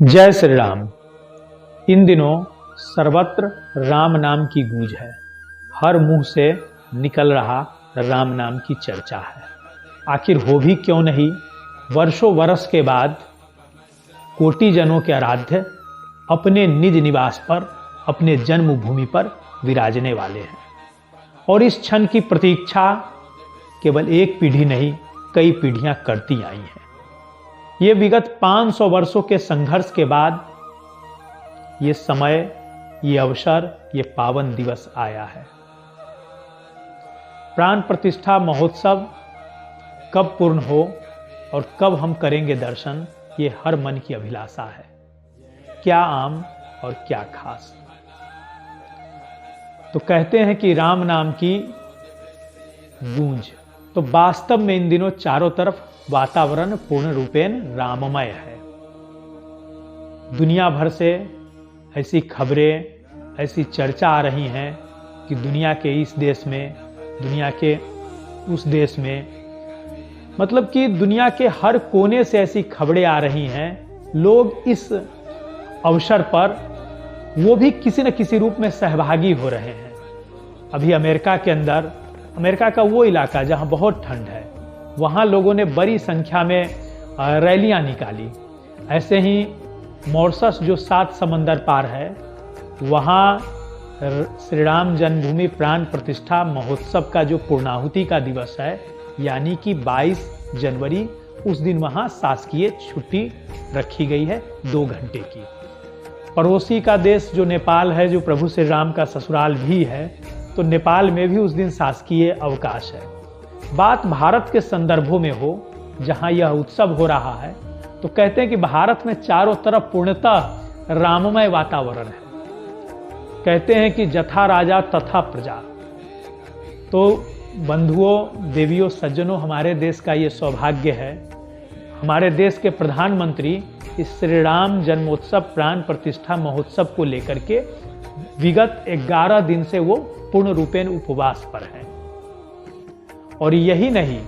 जय श्री राम। इन दिनों सर्वत्र राम नाम की गूंज है। हर मुंह से निकल रहा राम नाम की चर्चा है। आखिर हो भी क्यों नहीं, वर्षों वर्ष के बाद कोटि जनों के आराध्य अपने निज निवास पर, अपने जन्मभूमि पर विराजने वाले हैं। और इस क्षण की प्रतीक्षा केवल एक पीढ़ी नहीं, कई पीढ़ियां करती आई हैं। ये विगत 500 वर्षों के संघर्ष के बाद ये समय, ये अवसर, ये पावन दिवस आया है। प्राण प्रतिष्ठा महोत्सव कब पूर्ण हो और कब हम करेंगे दर्शन, ये हर मन की अभिलाषा है। क्या आम और क्या खास। तो कहते हैं कि राम नाम की गूंज, तो वास्तव में इन दिनों चारों तरफ वातावरण पूर्ण रूपेण राममय है। दुनिया भर से ऐसी खबरें, ऐसी चर्चा आ रही हैं कि दुनिया के इस देश में, दुनिया के उस देश में, मतलब कि दुनिया के हर कोने से ऐसी खबरें आ रही हैं। लोग इस अवसर पर वो भी किसी न किसी रूप में सहभागी हो रहे हैं। अभी अमेरिका के अंदर, अमेरिका का वो इलाका जहां बहुत ठंड है, वहां लोगों ने बड़ी संख्या में रैलियां निकाली। ऐसे ही मॉरिशस जो 7 समंदर पार है, वहां श्री राम जन्मभूमि प्राण प्रतिष्ठा महोत्सव का जो पूर्णाहुति का दिवस है, यानी कि 22 जनवरी, उस दिन वहां शासकीय छुट्टी रखी गई है 2 घंटे की। पड़ोसी का देश जो नेपाल है, जो प्रभु श्री राम का ससुराल भी है, तो नेपाल में भी उस दिन शासकीय अवकाश है। बात भारत के संदर्भों में हो, जहां यह उत्सव हो रहा है, तो कहते हैं कि भारत में चारों तरफ पूर्णतः राममय वातावरण है। कहते हैं कि जथा राजा तथा प्रजा। तो बंधुओं, देवियों, सज्जनों, हमारे देश का ये सौभाग्य है, हमारे देश के प्रधानमंत्री इस श्री राम जन्मोत्सव प्राण प्रतिष्ठा महोत्सव को लेकर के विगत 11 दिन से वो पूर्ण रूपेण उपवास पर है। और यही नहीं,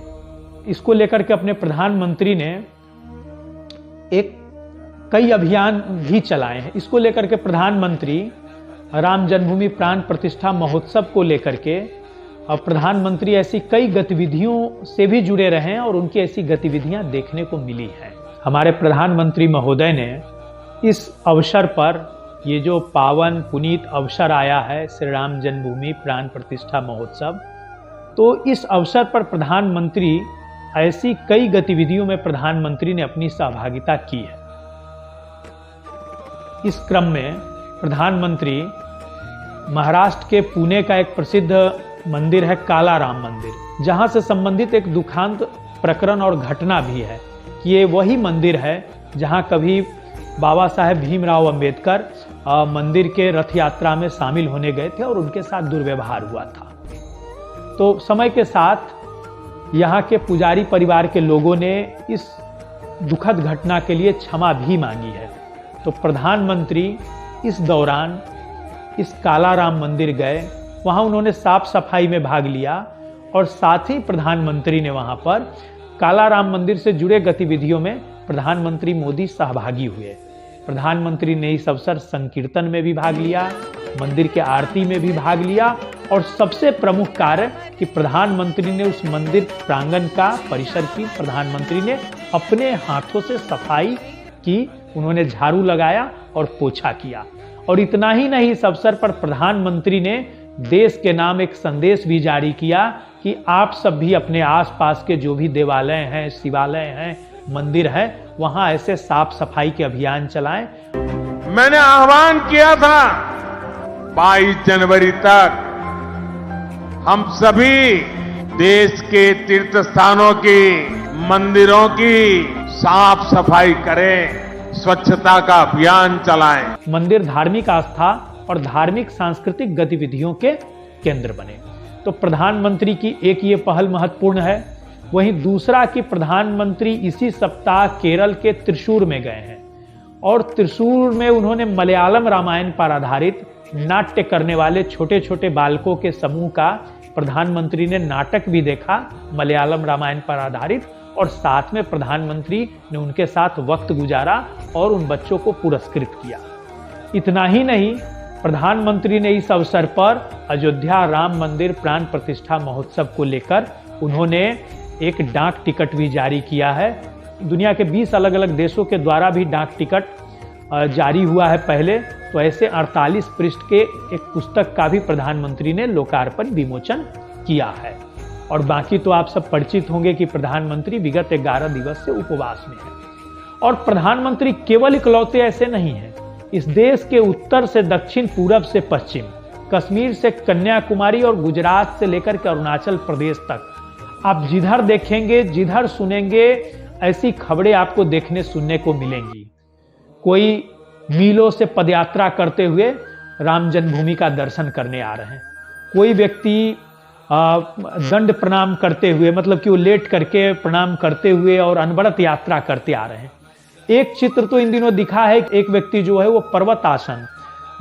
इसको लेकर के अपने प्रधानमंत्री ने कई अभियान भी चलाए हैं। इसको लेकर के प्रधानमंत्री राम जन्मभूमि प्राण प्रतिष्ठा महोत्सव को लेकर के प्रधानमंत्री ऐसी कई गतिविधियों से भी जुड़े रहे हैं और उनकी ऐसी गतिविधियां देखने को मिली हैं। हमारे प्रधानमंत्री महोदय ने इस अवसर पर, ये जो पावन पुनीत अवसर आया है श्री राम जन्मभूमि प्राण प्रतिष्ठा महोत्सव, तो इस अवसर पर प्रधानमंत्री ऐसी कई गतिविधियों में प्रधानमंत्री ने अपनी सहभागिता की है। इस क्रम में प्रधानमंत्री महाराष्ट्र के पुणे का एक प्रसिद्ध मंदिर है काला राम मंदिर, जहां से संबंधित एक दुखांत प्रकरण और घटना भी है कि ये वही मंदिर है जहां कभी बाबा साहेब भीमराव अंबेडकर मंदिर के रथ यात्रा में शामिल होने गए थे और उनके साथ दुर्व्यवहार हुआ था। तो समय के साथ यहाँ के पुजारी परिवार के लोगों ने इस दुखद घटना के लिए क्षमा भी मांगी है। तो प्रधानमंत्री इस दौरान इस काला राम मंदिर गए, वहाँ उन्होंने साफ सफाई में भाग लिया और साथ ही प्रधानमंत्री ने वहाँ पर काला राम मंदिर से जुड़े गतिविधियों में प्रधानमंत्री मोदी सहभागी हुए। प्रधानमंत्री ने इस अवसर संकीर्तन में भी भाग लिया, मंदिर के आरती में भी भाग लिया और सबसे प्रमुख कार्य कि प्रधानमंत्री ने उस मंदिर प्रांगण का, परिसर की प्रधानमंत्री ने अपने हाथों से सफाई की, उन्होंने झाड़ू लगाया और पोछा किया। और इतना ही नहीं, इस अवसर पर प्रधानमंत्री ने देश के नाम एक संदेश भी जारी किया कि आप सब भी अपने आसपास के जो भी देवालय हैं, शिवालय हैं, मंदिर है, वहां ऐसे साफ सफाई के अभियान चलाएं। मैंने आह्वान किया था 22 जनवरी तक हम सभी देश के तीर्थ स्थानों की, मंदिरों की साफ सफाई करें, स्वच्छता का अभियान चलाएं। मंदिर धार्मिक आस्था और धार्मिक सांस्कृतिक गतिविधियों के केंद्र बने। तो प्रधानमंत्री की एक ये पहल महत्वपूर्ण है। वहीं दूसरा कि प्रधानमंत्री इसी सप्ताह केरल के त्रिशूर में गए हैं और त्रिशूर में उन्होंने मलयालम रामायण पर आधारित नाट्य करने वाले छोटे छोटे बालकों के समूह का प्रधानमंत्री ने नाटक भी देखा मलयालम रामायण पर आधारित, और साथ में प्रधानमंत्री ने उनके साथ वक्त गुजारा और उन बच्चों को पुरस्कृत किया। इतना ही नहीं, प्रधानमंत्री ने इस अवसर पर अयोध्या राम मंदिर प्राण प्रतिष्ठा महोत्सव को लेकर उन्होंने एक डाक टिकट भी जारी किया है। दुनिया के 20 अलग अलग देशों के द्वारा भी डाक टिकट जारी हुआ है पहले, तो ऐसे 48 पृष्ठ के एक पुस्तक का भी प्रधानमंत्री ने लोकार्पण विमोचन किया है। और बाकी तो आप सब परिचित होंगे कि प्रधानमंत्री विगत 11 दिवस से उपवास में है। और प्रधानमंत्री केवल इकलौते ऐसे नहीं हैं। इस देश के उत्तर से दक्षिण, पूरब से पश्चिम, कश्मीर से कन्याकुमारी और गुजरात से लेकर के अरुणाचल प्रदेश तक, आप जिधर देखेंगे, जिधर सुनेंगे, ऐसी खबरें आपको देखने सुनने को मिलेंगी। कोई मीलों से पदयात्रा करते हुए राम जन्मभूमि का दर्शन करने आ रहे हैं, कोई व्यक्ति दंड प्रणाम करते हुए, मतलब कि वो लेट करके प्रणाम करते हुए और अनवरत यात्रा करते आ रहे हैं। एक चित्र तो इन दिनों दिखा है, एक व्यक्ति जो है वो पर्वत आसन,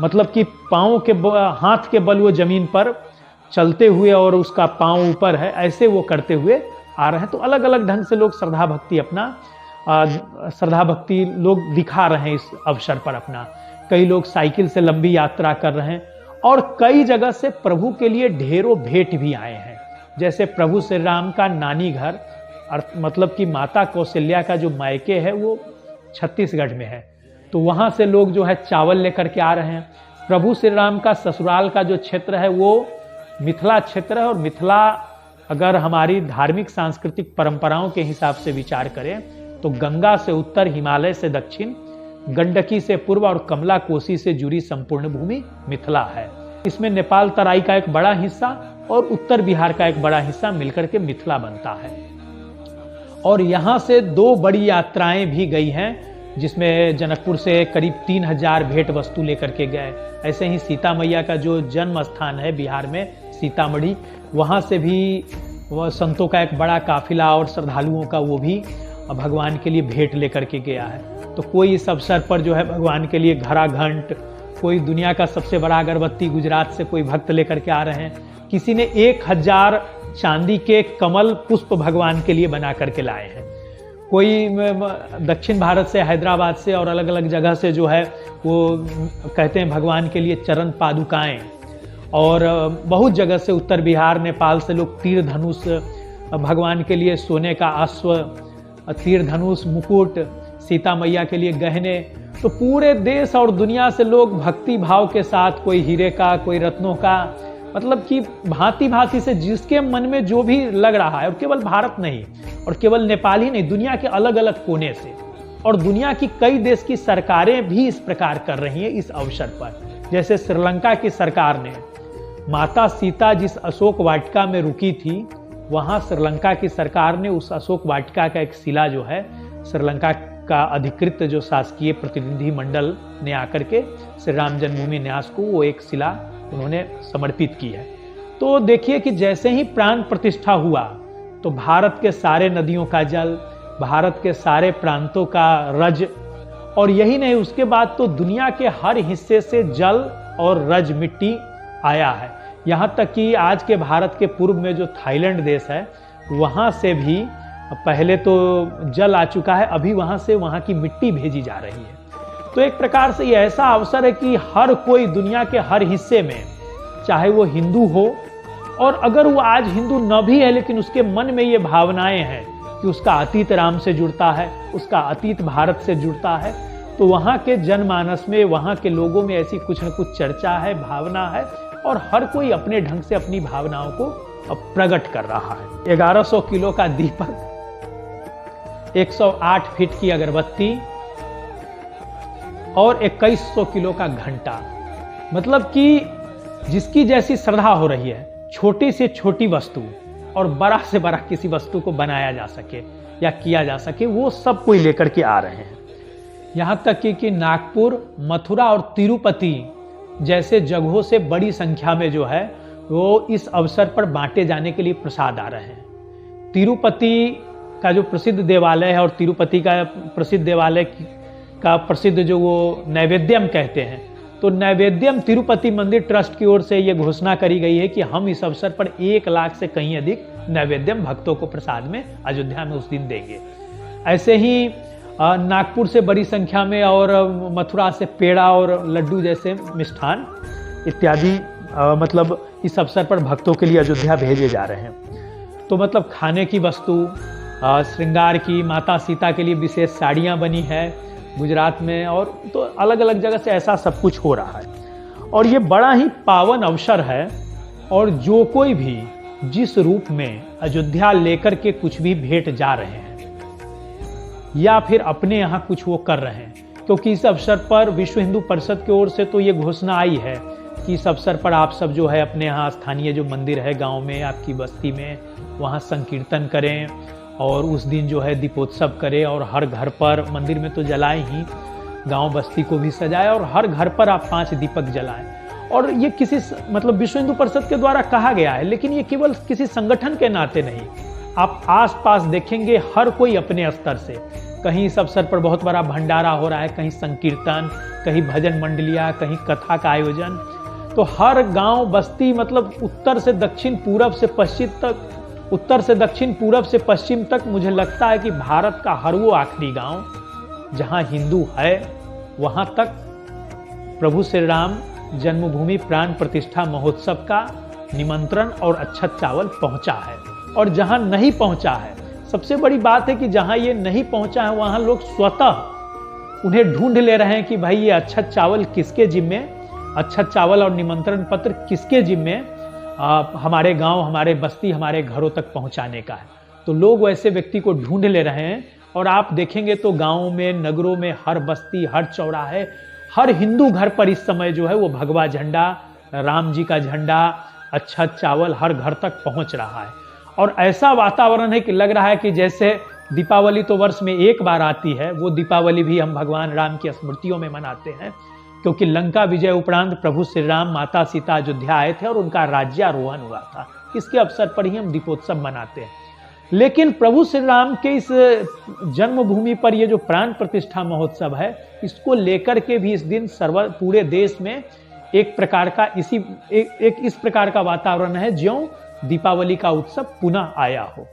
मतलब कि पांव के हाथ के बल वो जमीन पर चलते हुए और उसका पांव ऊपर है, ऐसे वो करते हुए आ रहे हैं। तो अलग अलग ढंग से लोग श्रद्धा भक्ति लोग दिखा रहे हैं इस अवसर पर अपना। कई लोग साइकिल से लंबी यात्रा कर रहे हैं और कई जगह से प्रभु के लिए ढेरों भेंट भी आए हैं। जैसे प्रभु श्री राम का नानी घर, मतलब कि माता कौशल्या का जो मायके है वो छत्तीसगढ़ में है, तो वहां से लोग जो है चावल लेकर के आ रहे हैं। प्रभु श्री राम का ससुराल का जो क्षेत्र है वो मिथिला क्षेत्र है, और मिथिला अगर हमारी धार्मिक सांस्कृतिक परंपराओं के हिसाब से विचार करें तो गंगा से उत्तर, हिमालय से दक्षिण, गंडकी से पूर्व और कमला कोसी से जुड़ी संपूर्ण भूमि मिथिला है। इसमें नेपाल तराई का एक बड़ा हिस्सा और उत्तर बिहार का एक बड़ा हिस्सा मिलकर के मिथिला बनता है। और यहां से 2 बड़ी यात्राएं भी गई हैं, जिसमें जनकपुर से करीब 3000 भेंट वस्तु लेकर के गए। ऐसे ही सीता मैया का जो जन्म स्थान है बिहार में, सीतामढ़ी, वहां से भी वह संतों का एक बड़ा काफिला और श्रद्धालुओं का वो भी भगवान के लिए भेंट लेकर के गया है। तो कोई इस अवसर पर जो है भगवान के लिए घड़ा घंट, कोई दुनिया का सबसे बड़ा अगरबत्ती गुजरात से कोई भक्त लेकर के आ रहे हैं, किसी ने 1000 चांदी के कमल पुष्प भगवान के लिए बना करके लाए हैं, कोई दक्षिण भारत से, हैदराबाद से और अलग अलग जगह से जो है वो कहते हैं भगवान के लिए चरण पादुकाएं, और बहुत जगह से उत्तर बिहार, नेपाल से लोग तीर धनुष, भगवान के लिए सोने का अश्व, तीर धनुष, मुकुट, सीता मैया के लिए गहने। तो पूरे देश और दुनिया से लोग भक्ति भाव के साथ, कोई हीरे का, कोई रत्नों का, मतलब कि भांति भांति से जिसके मन में जो भी लग रहा है, और केवल भारत नहीं और केवल नेपाल ही नहीं, दुनिया के अलग अलग कोने से, और दुनिया की कई देश की सरकारें भी इस प्रकार कर रही हैं इस अवसर पर। जैसे श्रीलंका की सरकार ने माता सीता जिस अशोक वाटिका में रुकी थी, वहां श्रीलंका की सरकार ने उस अशोक वाटिका का एक शिला जो है, श्रीलंका का अधिकृत जो शासकीय प्रतिनिधि मंडल ने आकर के श्री राम जन्मभूमि न्यास को वो एक शिला उन्होंने समर्पित की है। तो देखिए कि जैसे ही प्राण प्रतिष्ठा हुआ तो भारत के सारे नदियों का जल, भारत के सारे प्रांतों का रज, और यही नहीं, उसके बाद तो दुनिया के हर हिस्से से जल और रज, मिट्टी आया है। यहाँ तक कि आज के भारत के पूर्व में जो थाईलैंड देश है, वहाँ से भी पहले तो जल आ चुका है, अभी वहाँ से वहाँ की मिट्टी भेजी जा रही है। तो एक प्रकार से ये ऐसा अवसर है कि हर कोई दुनिया के हर हिस्से में, चाहे वो हिंदू हो, और अगर वो आज हिंदू न भी है लेकिन उसके मन में ये भावनाएं हैं कि उसका अतीत राम से जुड़ता है, उसका अतीत भारत से जुड़ता है, तो वहाँ के जनमानस में, वहाँ के लोगों में ऐसी कुछ न कुछ चर्चा है, भावना है, और हर कोई अपने ढंग से अपनी भावनाओं को प्रकट कर रहा है। 1100 किलो का दीपक, 108 फीट की अगरबत्ती और 2100 किलो का घंटा, मतलब कि जिसकी जैसी श्रद्धा हो रही है, छोटी से छोटी वस्तु और बड़ा से बड़ा किसी वस्तु को बनाया जा सके या किया जा सके, वो सब कोई लेकर के आ रहे हैं। यहाँ तक कि नागपुर, मथुरा और तिरुपति जैसे जगहों से बड़ी संख्या में जो है वो इस अवसर पर बांटे जाने के लिए प्रसाद आ रहे हैं। तिरुपति का जो प्रसिद्ध देवालय है, और तिरुपति का प्रसिद्ध देवालय का प्रसिद्ध जो वो नैवेद्यम कहते हैं, तो नैवेद्यम तिरुपति मंदिर ट्रस्ट की ओर से यह घोषणा करी गई है कि हम इस अवसर पर 1 लाख से कहीं अधिक नैवेद्यम भक्तों को प्रसाद में अयोध्या में उस दिन देंगे। ऐसे ही नागपुर से बड़ी संख्या में और मथुरा से पेड़ा और लड्डू जैसे मिष्ठान इत्यादि मतलब इस अवसर पर भक्तों के लिए अयोध्या भेजे जा रहे हैं। तो मतलब खाने की वस्तु, श्रृंगार की, माता सीता के लिए विशेष साड़ियाँ बनी है गुजरात में, और तो अलग अलग जगह से ऐसा सब कुछ हो रहा है। और ये बड़ा ही पावन अवसर है, और जो कोई भी जिस रूप में अयोध्या लेकर के कुछ भी भेंट जा रहे हैं या फिर अपने यहाँ कुछ वो कर रहे हैं, क्योंकि इस अवसर पर विश्व हिंदू परिषद की ओर से तो ये घोषणा आई है कि इस अवसर पर आप सब जो है अपने यहाँ स्थानीय जो मंदिर है गांव में, आपकी बस्ती में, वहाँ संकीर्तन करें और उस दिन जो है दीपोत्सव करें, और हर घर पर, मंदिर में तो जलाएं ही, गांव बस्ती को भी सजाएं और हर घर पर आप 5 दीपक जलाएं। और ये किसी मतलब विश्व हिंदू परिषद के द्वारा कहा गया है, लेकिन ये केवल किसी संगठन के नाते नहीं, आप आसपास देखेंगे हर कोई अपने स्तर से, कहीं इस अवसर पर बहुत बड़ा भंडारा हो रहा है, कहीं संकीर्तन, कहीं भजन मंडलियाँ, कहीं कथा का आयोजन। तो हर गांव बस्ती मतलब उत्तर से दक्षिण, पूरब से पश्चिम तक, उत्तर से दक्षिण, पूरब से पश्चिम तक, मुझे लगता है कि भारत का हर वो आखिरी गांव जहां हिंदू है वहां तक प्रभु श्री राम जन्मभूमि प्राण प्रतिष्ठा महोत्सव का निमंत्रण और अक्षत चावल पहुंचा है। और जहां नहीं पहुंचा है, सबसे बड़ी बात है कि जहां ये नहीं पहुंचा है वहां लोग स्वतः उन्हें ढूंढ ले रहे हैं कि भाई ये अक्षत चावल किसके जिम्मे, अक्षत चावल और निमंत्रण पत्र किसके जिम्मे हमारे गांव, हमारे बस्ती, हमारे घरों तक पहुंचाने का है। तो लोग वैसे व्यक्ति को ढूंढ ले रहे हैं, और आप देखेंगे तो गांवों में, नगरों में, हर बस्ती, हर चौराहे, हर हिंदू घर पर इस समय जो है वो भगवा झंडा, राम जी का झंडा, अक्षत चावल हर घर तक पहुंच रहा है। और ऐसा वातावरण है कि लग रहा है कि जैसे दीपावली तो वर्ष में एक बार आती है, वो दीपावली भी हम भगवान राम की स्मृतियों में मनाते हैं, क्योंकि लंका विजय उपरांत प्रभु श्री राम, माता सीता अयोध्या आए थे और उनका राज्यारोहण हुआ था। इसके अवसर पर ही हम दीपोत्सव मनाते हैं। लेकिन प्रभु श्री राम के इस जन्मभूमि पर ये जो प्राण प्रतिष्ठा महोत्सव है, इसको लेकर के भी इस दिन पूरे देश में एक प्रकार का इस प्रकार का वातावरण है ज्यों दीपावली का उत्सव पुनः आया हो।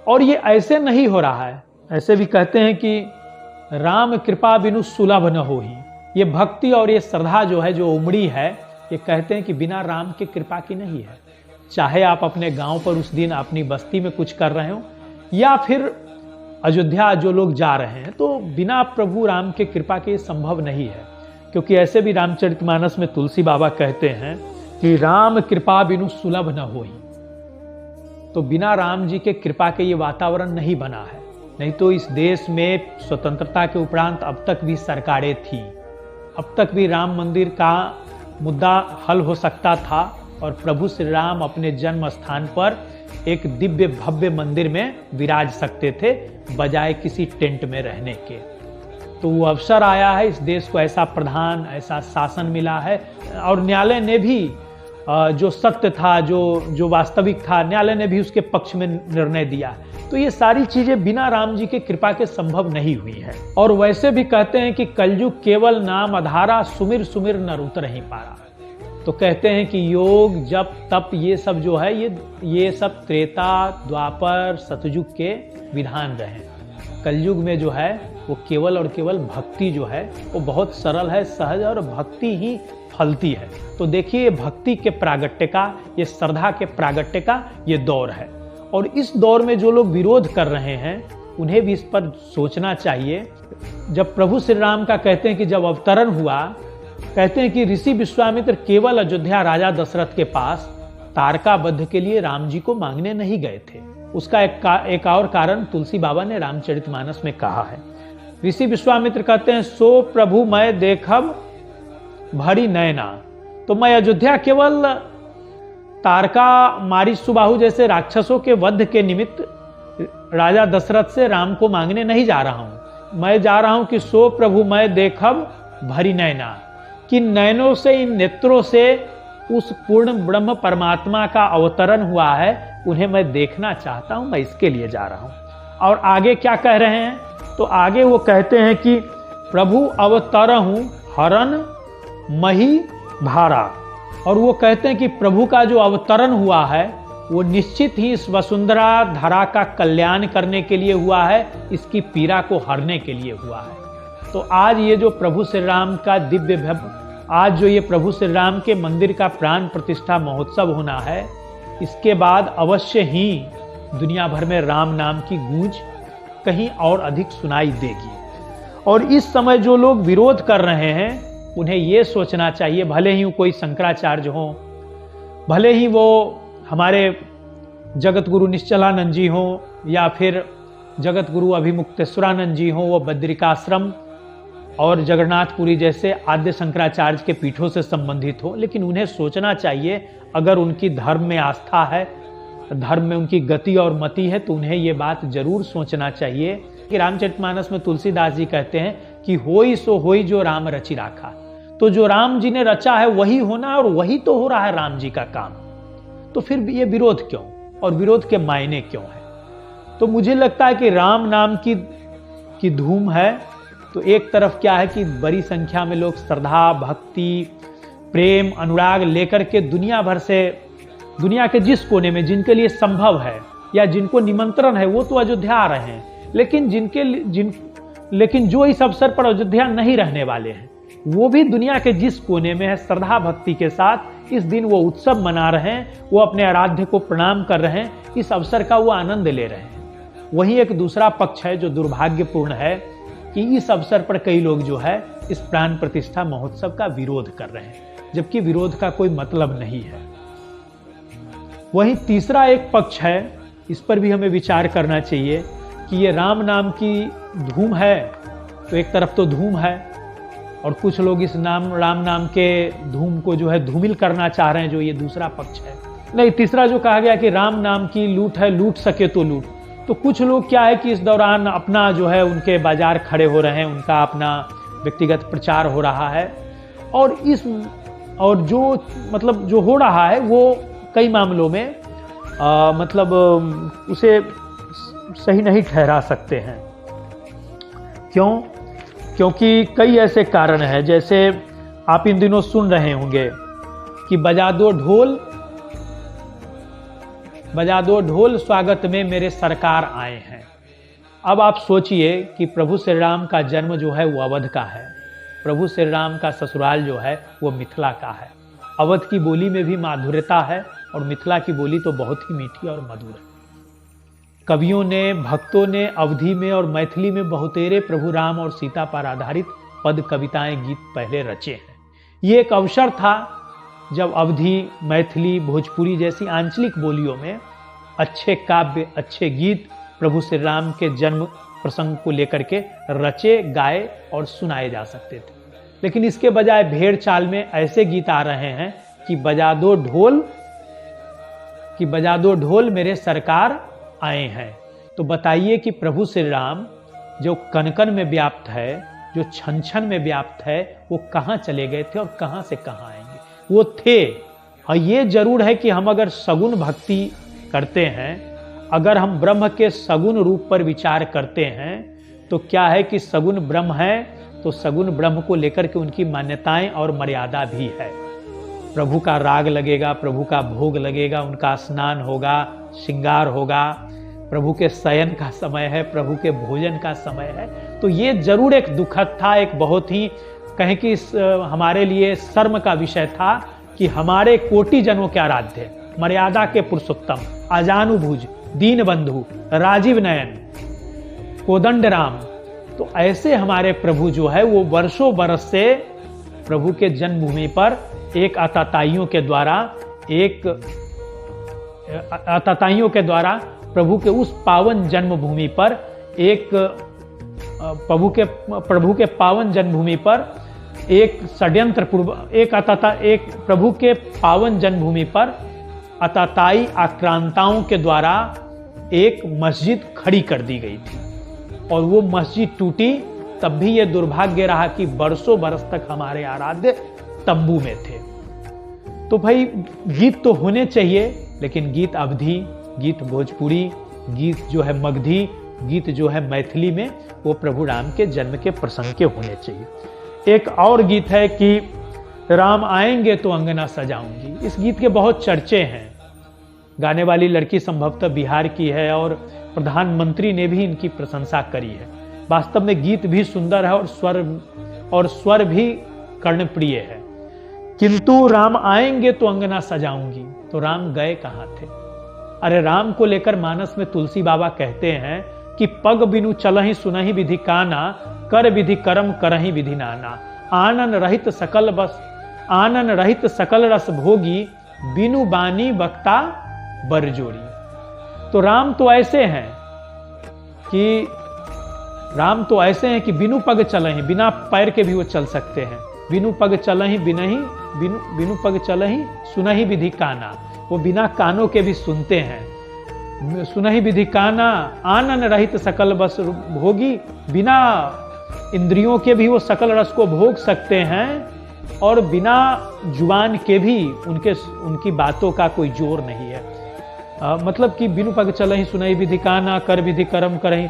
और ये ऐसे नहीं हो रहा है, ऐसे भी कहते हैं कि राम कृपा बिनु सुलभ न होही। ये भक्ति और ये श्रद्धा जो है, जो उमड़ी है, ये कहते हैं कि बिना राम की कृपा की नहीं है। चाहे आप अपने गांव पर उस दिन अपनी बस्ती में कुछ कर रहे हो, या फिर अयोध्या जो लोग जा रहे हैं, तो बिना प्रभु राम के कृपा के संभव नहीं है। क्योंकि ऐसे भी रामचरितमानस में तुलसी बाबा कहते हैं कि राम कृपा बिनु सुलभ न होई। तो बिना राम जी के कृपा के ये वातावरण नहीं बना है। नहीं तो इस देश में स्वतंत्रता के उपरांत अब तक भी सरकारें थी, अब तक भी राम मंदिर का मुद्दा हल हो सकता था, और प्रभु श्री राम अपने जन्म स्थान पर एक दिव्य भव्य मंदिर में विराज सकते थे, बजाय किसी टेंट में रहने के। तो वो अवसर आया है, इस देश को ऐसा प्रधान, ऐसा शासन मिला है, और न्यायालय ने भी जो सत्य था, जो वास्तविक था, न्यायालय ने भी उसके पक्ष में निर्णय दिया। तो ये सारी चीजें बिना राम जी के कृपा के संभव नहीं हुई है। और वैसे भी कहते हैं कि कलयुग केवल नाम आधारा, सुमिर सुमिर नर उतर ही पारा। तो कहते हैं कि योग, जप, तप, ये सब जो है, ये सब त्रेता, द्वापर, सतयुग के विधान रहे। कलयुग में जो है वो केवल और केवल भक्ति जो है वो बहुत सरल है, सहज, और भक्ति ही फलती है। तो देखिए, भक्ति के प्रागट्य का, ये श्रद्धा के प्रागट्य का ये दौर है। और इस दौर में जो लोग विरोध कर रहे हैं, उन्हें भी इस पर सोचना चाहिए। जब प्रभु श्री राम का कहते हैं कि जब अवतरण हुआ, कहते हैं कि ऋषि विश्वामित्र केवल अयोध्या राजा दशरथ के पास तारकाबद्ध के लिए राम जी को मांगने नहीं गए थे। उसका एक और कारण तुलसी बाबा ने रामचरितमानस में कहा है। ऋषि विश्वामित्र कहते हैं, सो प्रभु मैं देखब भरी नयना। तो मैं अयोध्या केवल तारका, मारी, सुबाहु जैसे राक्षसों के वध के निमित्त राजा दशरथ से राम को मांगने नहीं जा रहा हूं। मैं जा रहा हूं कि सो प्रभु मैं देखब भरी नयना, कि नयनों से, इन नेत्रों से उस पूर्ण ब्रह्म परमात्मा का अवतरण हुआ है, उन्हें मैं देखना चाहता हूं, मैं इसके लिए जा रहा हूं। और आगे क्या कह रहे हैं? तो आगे वो कहते हैं कि प्रभु अवतरहु हरन मही धारा। और वो कहते हैं कि प्रभु का जो अवतरण हुआ है वो निश्चित ही इस वसुंधरा धरा का कल्याण करने के लिए हुआ है, इसकी पीड़ा को हरने के लिए हुआ है। तो आज ये जो प्रभु श्री राम का आज जो ये प्रभु श्री राम के मंदिर का प्राण प्रतिष्ठा महोत्सव होना है, इसके बाद अवश्य ही दुनिया भर में राम नाम की गूंज कहीं और अधिक सुनाई देगी। और इस समय जो लोग विरोध कर रहे हैं उन्हें ये सोचना चाहिए, भले ही कोई शंकराचार्य हो, भले ही वो हमारे जगत गुरु निश्चलानंद जी हो या फिर जगत गुरु अभिमुक्तेश्वरानंद जी हो, वो बद्रिकाश्रम और जगन्नाथपुरी जैसे आद्य शंकराचार्य के पीठों से संबंधित हो, लेकिन उन्हें सोचना चाहिए, अगर उनकी धर्म में आस्था है, धर्म में उनकी गति और मति है, तो उन्हें ये बात जरूर सोचना चाहिए कि रामचरितमानस में तुलसीदास जी कहते हैं कि होई सो होई जो राम रचि राखा। तो जो राम जी ने रचा है वही होना, और वही तो हो रहा है राम जी का काम। तो फिर ये विरोध क्यों, और विरोध के मायने क्यों है? तो मुझे लगता है कि राम नाम की धूम है, तो एक तरफ क्या है कि बड़ी संख्या में लोग श्रद्धा, भक्ति, प्रेम, अनुराग लेकर के दुनिया भर से, दुनिया के जिस कोने में जिनके लिए संभव है या जिनको निमंत्रण है वो तो अयोध्या आ रहे हैं, लेकिन जो इस अवसर पर अयोध्या नहीं रहने वाले हैं वो भी दुनिया के जिस कोने में है, श्रद्धा भक्ति के साथ इस दिन वो उत्सव मना रहे हैं, वो अपने आराध्य को प्रणाम कर रहे हैं, इस अवसर का वो आनंद ले रहे हैं। वहीं एक दूसरा पक्ष है जो दुर्भाग्यपूर्ण है कि इस अवसर पर कई लोग जो है इस प्राण प्रतिष्ठा महोत्सव का विरोध कर रहे हैं, जबकि विरोध का कोई मतलब नहीं है। वहीं तीसरा एक पक्ष है, इस पर भी हमें विचार करना चाहिए कि ये राम नाम की धूम है, तो एक तरफ तो धूम है और कुछ लोग इस राम नाम के धूम को जो है धूमिल करना चाह रहे हैं, जो ये दूसरा पक्ष है। नहीं, तीसरा जो कहा गया कि राम नाम की लूट है, लूट सके तो लूट, तो कुछ लोग क्या है कि इस दौरान अपना जो है उनके बाजार खड़े हो रहे हैं, उनका अपना व्यक्तिगत प्रचार हो रहा है, और जो हो रहा है वो कई मामलों में उसे सही नहीं ठहरा सकते हैं। क्यों? क्योंकि कई ऐसे कारण हैं, जैसे आप इन दिनों सुन रहे होंगे कि बजा दो ढोल स्वागत में मेरे सरकार आए हैं। अब आप सोचिए कि प्रभु श्री राम का जन्म जो है वो अवध का है, प्रभु श्री राम का ससुराल जो है वो मिथिला का है। अवध की बोली में भी माधुर्यता है और मिथिला की बोली तो बहुत ही मीठी और मधुर है। कवियों ने, भक्तों ने अवधी में और मैथिली में बहुतेरे प्रभु राम और सीता पर आधारित पद, कविताएं, गीत पहले रचे हैं। ये एक अवसर था जब अवधी, मैथिली, भोजपुरी जैसी आंचलिक बोलियों में अच्छे काव्य, अच्छे गीत प्रभु श्री राम के जन्म प्रसंग को लेकर के रचे, गाए और सुनाए जा सकते थे। लेकिन इसके बजाय भेड़ चाल में ऐसे गीत आ रहे हैं कि बजा दो ढोल मेरे सरकार आए हैं। तो बताइए कि प्रभु श्री राम जो कन-कन में व्याप्त है, जो छन-छन में व्याप्त है, वो कहाँ चले गए थे और कहाँ से कहाँ आएंगे? वो थे। और ये जरूर है कि हम अगर सगुण भक्ति करते हैं, अगर हम ब्रह्म के सगुण रूप पर विचार करते हैं, तो क्या है कि सगुण ब्रह्म है, तो सगुण ब्रह्म को लेकर के उनकी मान्यताएं और मर्यादा भी है। प्रभु का राग लगेगा, प्रभु का भोग लगेगा, उनका स्नान होगा, श्रृंगार होगा, प्रभु के शयन का समय है, प्रभु के भोजन का समय है। तो ये जरूर एक दुखद था, एक बहुत ही कहें कि हमारे लिए शर्म का विषय था कि हमारे कोटि जनों के आराध्य, मर्यादा के पुरुषोत्तम, अजानुभुज, दीन बंधु, राजीव नयन, कोदंड राम, तो ऐसे हमारे प्रभु जो है वो वर्षों बरस से प्रभु के जन्मभूमि पर एक आताताइयों के द्वारा प्रभु के उस पावन जन्मभूमि पर प्रभु के पावन जन्मभूमि पर एक षड्यंत्र पूर्व एक प्रभु के पावन जन्मभूमि पर आताताई आक्रांताओं के द्वारा एक मस्जिद खड़ी कर दी गई थी, और वो मस्जिद टूटी। तब भी ये दुर्भाग्य रहा कि बरसों बरस तक हमारे आराध्य तंबू में थे। तो भाई गीत तो होने चाहिए, लेकिन गीत अवधी, गीत भोजपुरी, गीत जो है मगधी, गीत जो है मैथिली में, वो प्रभु राम के जन्म के प्रसंग के होने चाहिए। एक और गीत है कि राम आएंगे तो अंगना सजाऊंगी। इस गीत के बहुत चर्चे हैं। गाने वाली लड़की संभवतः बिहार की है और प्रधानमंत्री ने भी इनकी प्रशंसा करी है। वास्तव में गीत भी सुंदर है और स्वर भी कर्णप्रिय है। किंतु राम आएंगे तो अंगना सजाऊंगी, तो राम गए कहां थे? अरे राम को लेकर मानस में तुलसी बाबा कहते हैं कि पग बिनु चलहि सुनहि विधि काना, कर विधि कर्म करहि विधि नाना। आनन रहित सकल रस भोगी, बिनु बानी वक्ता बरजोरी। तो राम तो ऐसे हैं कि बिनु पग चलहि, बिना पैर के भी वो चल सकते हैं। बिनु पग चलहि बिनु पग चलहि सुनहि विधि काना, वो बिना कानों के भी सुनते हैं। सुनहि विधि काना, आनन रहित सकल बस भोगी, बिना इंद्रियों के भी वो सकल रस को भोग सकते हैं और बिना जुबान के भी उनकी बातों का कोई जोर नहीं है। मतलब कि बिनु पग चलहि सुनहि विधि काना, कर विधि कर्म करहि,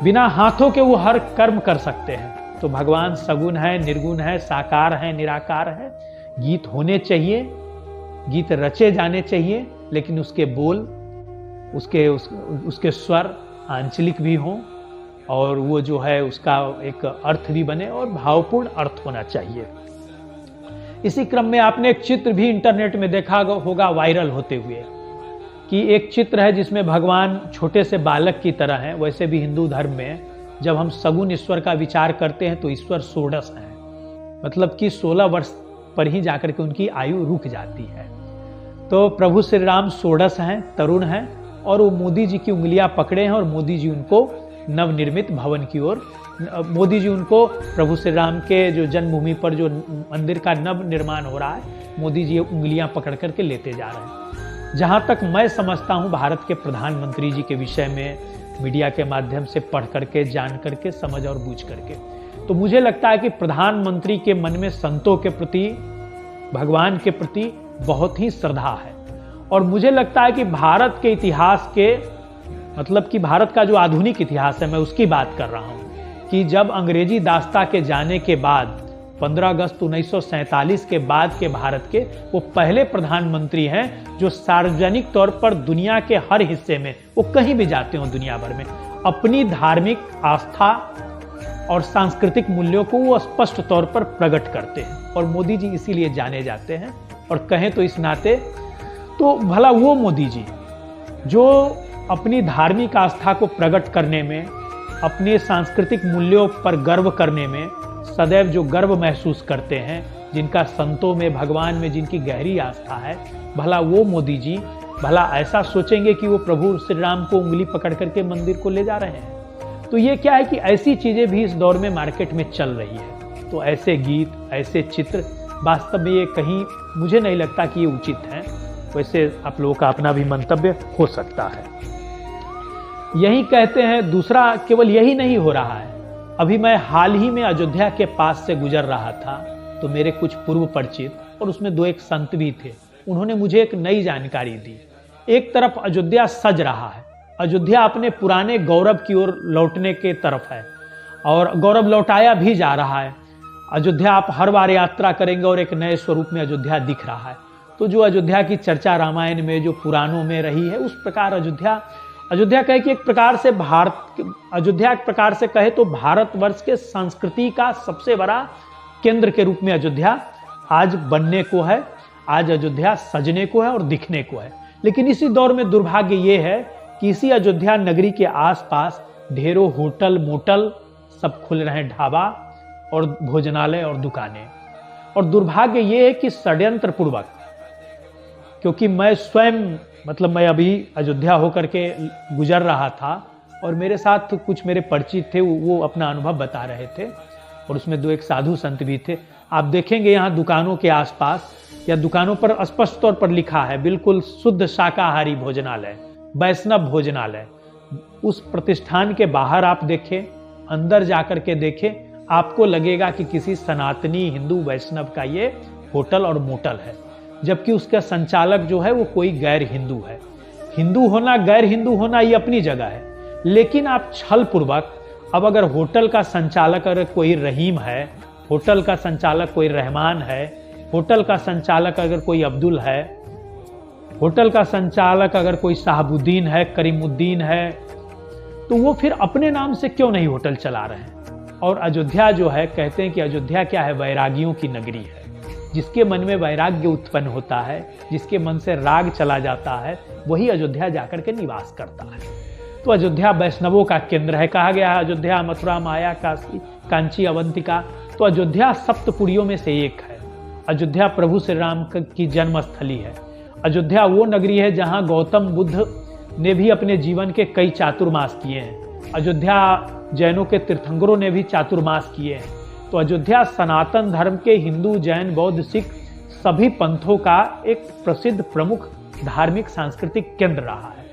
बिना हाथों के वो हर कर्म कर सकते हैं। तो भगवान सगुण है, निर्गुण है, साकार है, निराकार है। गीत होने चाहिए, गीत रचे जाने चाहिए, लेकिन उसके बोल, उसके स्वर आंचलिक भी हों और वो जो है उसका एक अर्थ भी बने और भावपूर्ण अर्थ होना चाहिए। इसी क्रम में आपने एक चित्र भी इंटरनेट में देखा होगा वायरल होते हुए, कि एक चित्र है जिसमें भगवान छोटे से बालक की तरह हैं। वैसे भी हिंदू धर्म में जब हम सगुण ईश्वर का विचार करते हैं तो ईश्वर षोडश हैं, मतलब कि 16 वर्ष पर ही जाकर के उनकी आयु रुक जाती है। तो प्रभु श्री राम षोडश हैं, तरुण हैं, और वो मोदी जी की उंगलियां पकड़े हैं और मोदी जी उनको नवनिर्मित भवन की ओर, मोदी जी उनको प्रभु श्री राम के जो जन्मभूमि पर जो मंदिर का नव निर्माण हो रहा है, मोदी जी उंगलियां पकड़ करके लेते जा रहे हैं। जहां तक मैं समझता हूं, भारत के प्रधानमंत्री जी के विषय में मीडिया के माध्यम से पढ़ करके, जान करके, समझ और बूझ करके, तो मुझे लगता है कि प्रधानमंत्री के मन में संतों के प्रति, भगवान के प्रति बहुत ही श्रद्धा है। और मुझे लगता है कि भारत के इतिहास के, मतलब कि भारत का जो आधुनिक इतिहास है, मैं उसकी बात कर रहा हूं, कि जब अंग्रेजी दास्ता के जाने के बाद 15 अगस्त 1947 के बाद के भारत के वो पहले प्रधानमंत्री हैं जो सार्वजनिक तौर पर दुनिया के हर हिस्से में, वो कहीं भी जाते हो दुनिया भर में, अपनी धार्मिक आस्था और सांस्कृतिक मूल्यों को वो स्पष्ट तौर पर प्रकट करते हैं। और मोदी जी इसीलिए जाने जाते हैं। और कहें तो इस नाते, तो भला वो मोदी जी जो अपनी धार्मिक आस्था को प्रकट करने में, अपने सांस्कृतिक मूल्यों पर गर्व करने में सदैव जो गर्व महसूस करते हैं, जिनका संतों में, भगवान में जिनकी गहरी आस्था है, भला वो मोदी जी भला ऐसा सोचेंगे कि वो प्रभु श्री राम को उंगली पकड़ करके मंदिर को ले जा रहे हैं? तो ये क्या है कि ऐसी चीजें भी इस दौर में मार्केट में चल रही है। तो ऐसे गीत, ऐसे चित्र, वास्तव में ये कहीं मुझे नहीं लगता कि ये उचित है। वैसे आप लोगों का अपना भी मंतव्य हो सकता है। यही कहते हैं, दूसरा केवल यही नहीं हो रहा है। अभी मैं हाल ही में अयोध्या के पास से गुजर रहा था, तो मेरे कुछ पूर्व परिचित और उसमें 2 एक संत भी थे, उन्होंने मुझे एक नई जानकारी दी। एक तरफ अयोध्या सज रहा है, अयोध्या अपने पुराने गौरव की ओर लौटने के तरफ है और गौरव लौटाया भी जा रहा है। अयोध्या आप हर बार यात्रा करेंगे और एक नए स्वरूप में अयोध्या दिख रहा है। तो जो अयोध्या की चर्चा रामायण में, जो पुराणों में रही है, उस प्रकार अयोध्या कहे कि एक प्रकार से अयोध्या एक प्रकार से कहे तो भारतवर्ष के संस्कृति का सबसे बड़ा केंद्र के रूप में अयोध्या आज बनने को है, आज अयोध्या सजने को है और दिखने को है। लेकिन इसी दौर में दुर्भाग्य ये है कि इसी अयोध्या नगरी के आसपास ढेरों होटल, मोटल सब खुल रहे हैं, ढाबा और भोजनालय और दुकानें। और दुर्भाग्य ये है कि षड्यंत्र पूर्वक, क्योंकि मैं स्वयं, मतलब मैं अभी अयोध्या होकर के गुजर रहा था और मेरे साथ कुछ मेरे परिचित थे, वो अपना अनुभव बता रहे थे और उसमें 2 एक साधु संत भी थे। आप देखेंगे यहाँ दुकानों के आसपास या दुकानों पर स्पष्ट तौर पर लिखा है बिल्कुल शुद्ध शाकाहारी भोजनालय, वैष्णव भोजनालय। उस प्रतिष्ठान के बाहर आप देखें, अंदर जाकर के देखें, आपको लगेगा कि किसी सनातनी हिंदू वैष्णव का ये होटल और मोटल है, जबकि उसका संचालक जो है वो कोई गैर हिंदू है। हिंदू होना, गैर हिंदू होना ये अपनी जगह है, लेकिन आप छल पूर्वक, अब अगर होटल का संचालक अगर कोई रहीम है, होटल का संचालक कोई रहमान है होटल का संचालक अगर कोई अब्दुल है, होटल का संचालक अगर कोई साहबुद्दीन है, करीमुद्दीन है, तो वो फिर अपने नाम से क्यों नहीं होटल चला रहे हैं? और अयोध्या जो है, कहते हैं कि अयोध्या क्या है, वैरागियों की नगरी है। जिसके मन में वैराग्य उत्पन्न होता है, जिसके मन से राग चला जाता है, वही अयोध्या जाकर के निवास करता है। तो अयोध्या वैष्णवों का केंद्र है। कहा गया है अयोध्या मथुरा माया काशी कांची अवंतिका। तो अयोध्या सप्तपुरियों में से एक है। अयोध्या प्रभु श्री राम की जन्मस्थली है। अयोध्या वो नगरी है जहां गौतम बुद्ध ने भी अपने जीवन के कई चातुर्मास किए हैं। अयोध्या जैनों के तीर्थंकरों ने भी चातुर्मास किए हैं। तो अयोध्या सनातन धर्म के हिंदू, जैन, बौद्ध, सिख सभी पंथों का एक प्रसिद्ध प्रमुख धार्मिक सांस्कृतिक केंद्र रहा है।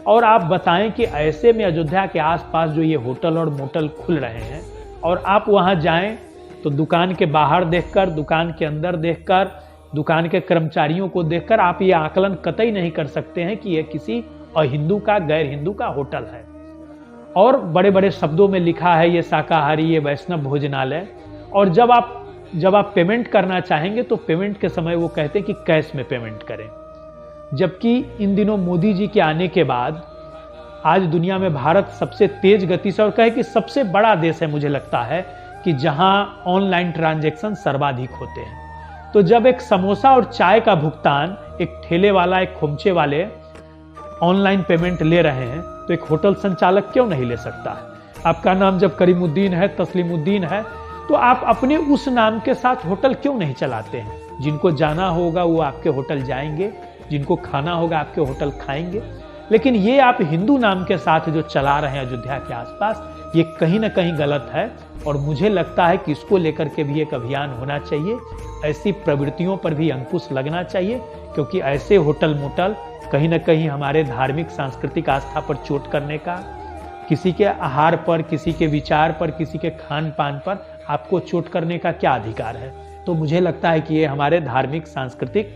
और आप बताएं कि ऐसे में अयोध्या के आसपास जो ये होटल और मोटल खुल रहे हैं, और आप वहां जाएं तो दुकान के बाहर देखकर, दुकान के अंदर देखकर, दुकान के कर्मचारियों को देखकर आप ये आकलन कतई नहीं कर सकते हैं कि यह किसी अहिंदू का, गैर हिंदू का होटल है। और बड़े बड़े शब्दों में लिखा है ये शाकाहारी, ये वैष्णव भोजनालय। और जब आप पेमेंट करना चाहेंगे तो पेमेंट के समय वो कहते हैं कि कैश में पेमेंट करें। जबकि इन दिनों मोदी जी के आने के बाद आज दुनिया में भारत सबसे तेज गति से, और कहे कि सबसे बड़ा देश है, मुझे लगता है कि जहां ऑनलाइन ट्रांजैक्शन सर्वाधिक होते हैं। तो जब एक समोसा और चाय का भुगतान एक ठेले वाला, एक खोमचे वाले ऑनलाइन पेमेंट ले रहे हैं, तो एक होटल संचालक क्यों नहीं ले सकता है? आपका नाम जब करीमुद्दीन है, तस्लीमुद्दीन है, तो आप अपने उस नाम के साथ होटल क्यों नहीं चलाते हैं? जिनको जाना होगा वो आपके होटल जाएंगे, जिनको खाना होगा आपके होटल खाएंगे। लेकिन ये आप हिंदू नाम के साथ जो चला रहे हैं अयोध्या के आसपास, ये कहीं ना कहीं गलत है। और मुझे लगता है कि इसको लेकर के भी एक अभियान होना चाहिए। ऐसी प्रवृत्तियों पर भी अंकुश लगना चाहिए, क्योंकि ऐसे होटल मोटल कहीं ना कहीं हमारे धार्मिक सांस्कृतिक आस्था पर चोट करने का, किसी के आहार पर, किसी के विचार पर, किसी के खान पान पर आपको चोट करने का क्या अधिकार है? तो मुझे लगता है कि ये हमारे धार्मिक सांस्कृतिक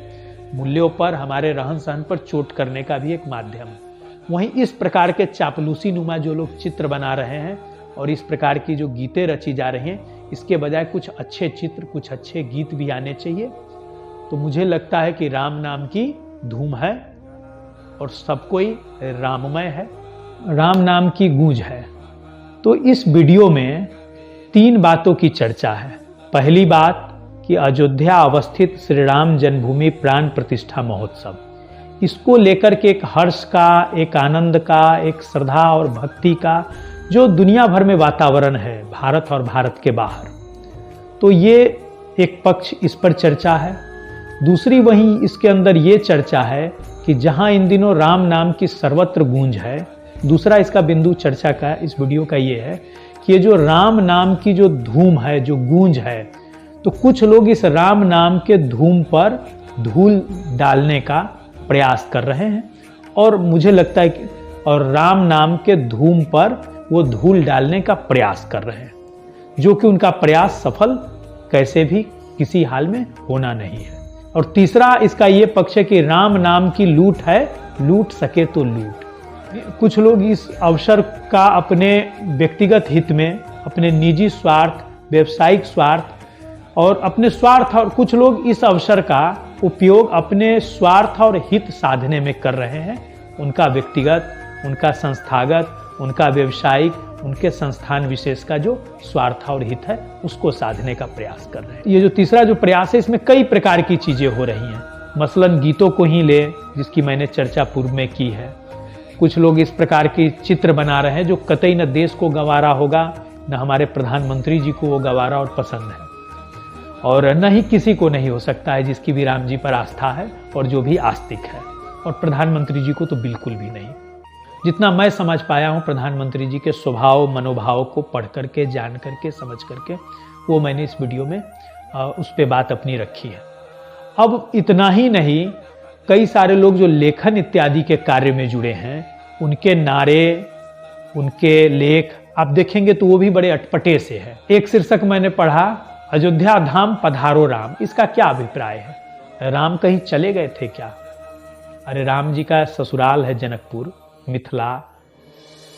मूल्यों पर, हमारे रहन सहन पर चोट करने का भी एक माध्यम है। वहीं इस प्रकार के चापलूसी नुमा जो लोग चित्र बना रहे हैं और इस प्रकार की जो गीतें रची जा रही हैं, इसके बजाय कुछ अच्छे चित्र, कुछ अच्छे गीत भी आने चाहिए। तो मुझे लगता है कि राम नाम की धूम है और सब कोई राममय है, राम नाम की गूंज है। तो इस वीडियो में 3 बातों की चर्चा है। पहली बात कि अयोध्या अवस्थित श्री राम जन्मभूमि प्राण प्रतिष्ठा महोत्सव, इसको लेकर के एक हर्ष का, एक आनंद का, एक श्रद्धा और भक्ति का जो दुनिया भर में वातावरण है, भारत और भारत के बाहर। तो ये एक पक्ष, इस पर चर्चा है। दूसरी वहीं इसके अंदर ये चर्चा है कि जहां इन दिनों राम नाम की सर्वत्र गूंज है, दूसरा इसका बिंदु चर्चा का इस वीडियो का ये है कि ये जो राम नाम की जो धूम है, जो गूंज है, तो कुछ लोग इस राम नाम के धूम पर धूल डालने का प्रयास कर रहे हैं। और मुझे लगता है कि और राम नाम के धूम पर वो धूल डालने का प्रयास कर रहे हैं, जो कि उनका प्रयास सफल कैसे भी किसी हाल में होना नहीं है। और तीसरा इसका ये पक्ष है कि राम नाम की लूट है, लूट सके तो लूट। कुछ लोग इस अवसर का अपने व्यक्तिगत हित में, अपने निजी स्वार्थ, व्यवसायिक स्वार्थ और अपने स्वार्थ, और कुछ लोग इस अवसर का उपयोग अपने स्वार्थ और हित साधने में कर रहे हैं। उनका व्यक्तिगत, उनका संस्थागत, उनका व्यवसायिक, उनके संस्थान विशेष का जो स्वार्थ और हित है, उसको साधने का प्रयास कर रहे हैं। ये जो तीसरा जो प्रयास है, इसमें कई प्रकार की चीजें हो रही हैं। मसलन गीतों को ही ले, जिसकी मैंने चर्चा पूर्व में की है। कुछ लोग इस प्रकार की चित्र बना रहे हैं जो कतई न देश को गंवारा होगा, न हमारे प्रधानमंत्री जी को वो गंवारा और पसंद है, और न ही किसी को नहीं हो सकता है जिसकी भी राम जी पर आस्था है और जो भी आस्तिक है। और प्रधानमंत्री जी को तो बिल्कुल भी नहीं। जितना मैं समझ पाया हूँ प्रधानमंत्री जी के स्वभाव, मनोभाव को पढ़ करके, जान करके, समझ करके, वो मैंने इस वीडियो में उस पर बात अपनी रखी है। अब इतना ही नहीं, कई सारे लोग जो लेखन इत्यादि के कार्य में जुड़े हैं, उनके नारे, उनके लेख आप देखेंगे तो वो भी बड़े अटपटे से है। एक शीर्षक मैंने पढ़ा, अयोध्या धाम पधारो राम। इसका क्या अभिप्राय है? राम कहीं चले गए थे क्या? अरे राम जी का ससुराल है जनकपुर, मिथिला,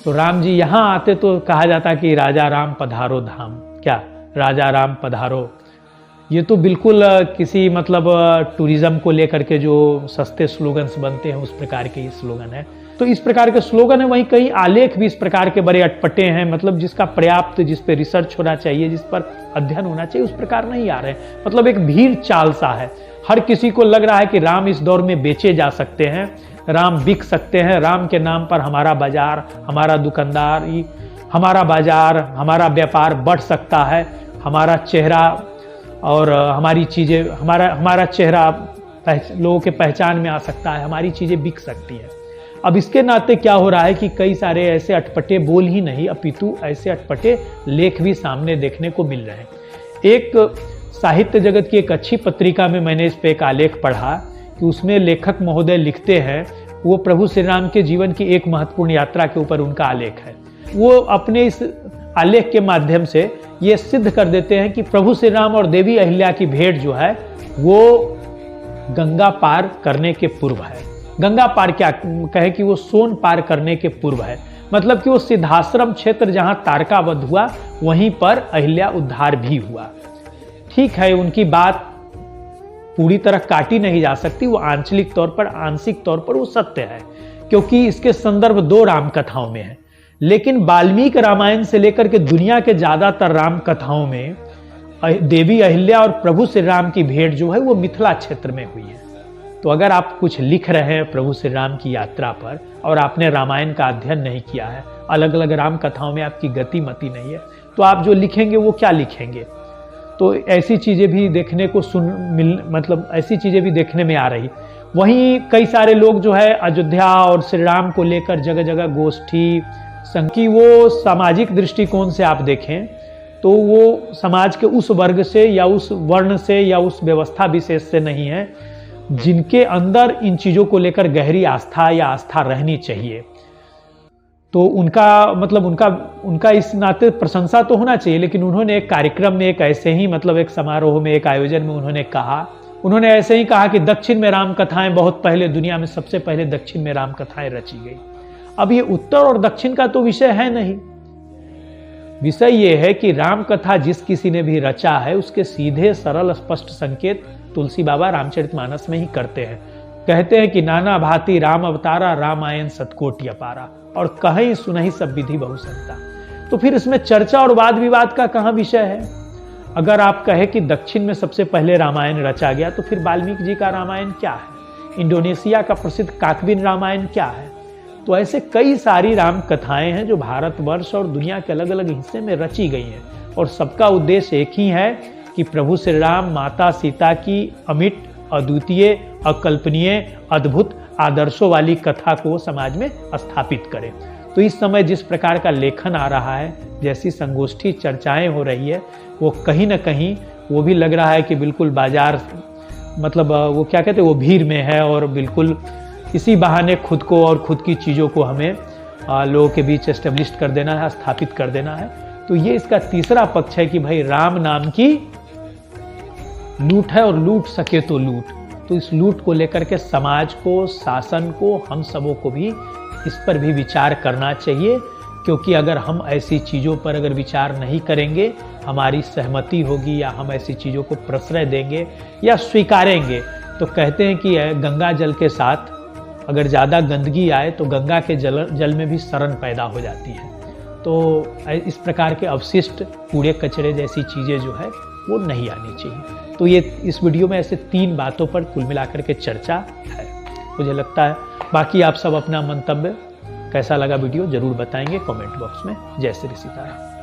तो राम जी यहाँ आते तो कहा जाता कि राजा राम पधारो धाम। क्या राजा राम पधारो? ये तो बिल्कुल किसी मतलब टूरिज्म को लेकर के जो सस्ते स्लोगन्स बनते हैं उस प्रकार के ये स्लोगन है। तो इस प्रकार के स्लोगन है, वहीं कई आलेख भी इस प्रकार के बड़े अटपटे हैं, मतलब जिसका पर्याप्त, जिस पे रिसर्च होना चाहिए, जिस पर अध्ययन होना चाहिए, उस प्रकार नहीं आ रहे हैं। मतलब एक भीड़ चाल सा है, हर किसी को लग रहा है कि राम इस दौर में बेचे जा सकते हैं, राम बिक सकते हैं, राम के नाम पर हमारा बाजार, हमारा दुकानदार, हमारा बाजार, हमारा व्यापार बढ़ सकता है, हमारा चेहरा और हमारी चीज़ें, हमारा चेहरा लोगों के पहचान में आ सकता है, हमारी चीज़ें बिक सकती है। अब इसके नाते क्या हो रहा है कि कई सारे ऐसे अटपटे बोल ही नहीं अपितु ऐसे अटपटे लेख भी सामने देखने को मिल रहे हैं। एक साहित्य जगत की एक अच्छी पत्रिका में मैंने इस पे एक आलेख पढ़ा कि उसमें लेखक महोदय लिखते हैं, वो प्रभु श्री राम के जीवन की एक महत्वपूर्ण यात्रा के ऊपर उनका आलेख है। वो अपने इस आलेख के माध्यम से ये सिद्ध कर देते हैं कि प्रभु श्री राम और देवी अहिल्या की भेंट जो है वो गंगा पार करने के पूर्व है। गंगा पार क्या कहे कि वो सोन पार करने के पूर्व है, मतलब कि वो सिद्धाश्रम क्षेत्र जहां तारका वध हुआ वहीं पर अहिल्या उद्धार भी हुआ। ठीक है, उनकी बात पूरी तरह काटी नहीं जा सकती, वो आंचलिक तौर पर, आंशिक तौर पर वो सत्य है, क्योंकि इसके संदर्भ दो राम कथाओं में है। लेकिन वाल्मीकि रामायण से लेकर के दुनिया के ज्यादातर राम कथाओं में देवी अहिल्या और प्रभु श्री राम की भेंट जो है वो मिथिला क्षेत्र में हुई है। तो अगर आप कुछ लिख रहे हैं प्रभु श्री राम की यात्रा पर और आपने रामायण का अध्ययन नहीं किया है, अलग अलग राम कथाओं में आपकी गति मति नहीं है, तो आप जो लिखेंगे वो क्या लिखेंगे। तो ऐसी चीजें भी देखने को मतलब ऐसी चीजें भी देखने में आ रही। वहीं कई सारे लोग जो है अयोध्या और श्री राम को लेकर जगह जगह गोष्ठी की, वो सामाजिक दृष्टिकोण से आप देखें तो वो समाज के उस वर्ग से या उस वर्ण से या उस व्यवस्था विशेष से नहीं है जिनके अंदर इन चीजों को लेकर गहरी आस्था या आस्था रहनी चाहिए। तो उनका मतलब उनका इस नाते प्रशंसा तो होना चाहिए, लेकिन उन्होंने एक कार्यक्रम में, एक ऐसे ही मतलब एक समारोह में, एक आयोजन में उन्होंने ऐसे ही कहा कि दक्षिण में राम कथाएं बहुत पहले, दुनिया में सबसे पहले दक्षिण में राम कथाएं रची गई। अब ये उत्तर और दक्षिण का तो विषय है नहीं, विषय ये है कि राम कथा जिस किसी ने भी रचा है उसके सीधे सरल स्पष्ट संकेत तुलसी बाबा रामचरितमानस में ही करते हैं। कहते हैं कि नाना भांति राम अवतारा, रामायण सतकोटि अपारा, और कहीं सुनहि सब विधि बहुसंता। तो फिर इसमें चर्चा और वाद विवाद का कहां विषय है। अगर आप कहे कि दक्षिण में सबसे पहले रामायण रचा गया, तो फिर वाल्मीकि जी का रामायण क्या है, इंडोनेशिया का प्रसिद्ध काकविन रामायण क्या है। तो ऐसे कई सारी राम कथाएं हैं जो भारतवर्ष और दुनिया के अलग अलग हिस्से में रची गई हैं, और सबका उद्देश्य एक ही है कि प्रभु श्री राम माता सीता की अमिट, अद्वितीय, अकल्पनीय, अद्भुत आदर्शों वाली कथा को समाज में स्थापित करें। तो इस समय जिस प्रकार का लेखन आ रहा है, जैसी संगोष्ठी चर्चाएं हो रही है, वो कहीं ना कहीं वो भी लग रहा है कि बिल्कुल बाजार, मतलब वो क्या कहते हैं, वो भीड़ में है, और बिल्कुल इसी बहाने खुद को और खुद की चीज़ों को हमें लोगों के बीच एस्टेब्लिश कर देना है, स्थापित कर देना है। तो ये इसका तीसरा पक्ष है कि भाई राम नाम की लूट है, और लूट सके तो लूट। तो इस लूट को लेकर के समाज को, शासन को, हम सबों को भी इस पर भी विचार करना चाहिए, क्योंकि अगर हम ऐसी चीज़ों पर अगर विचार नहीं करेंगे, हमारी सहमति होगी या हम ऐसी चीज़ों को प्रश्रय देंगे या स्वीकारेंगे, तो कहते हैं कि गंगा जल के साथ अगर ज़्यादा गंदगी आए तो गंगा के जल में भी शरण पैदा हो जाती है। तो इस प्रकार के अवशिष्ट कूड़े कचरे जैसी चीज़ें जो है वो नहीं आनी चाहिए। तो ये इस वीडियो में ऐसे 3 बातों पर कुल मिलाकर के चर्चा है, मुझे लगता है। बाकी आप सब अपना मंतव्य कैसा लगा वीडियो जरूर बताएंगे कमेंट बॉक्स में। जय श्री सीताराम।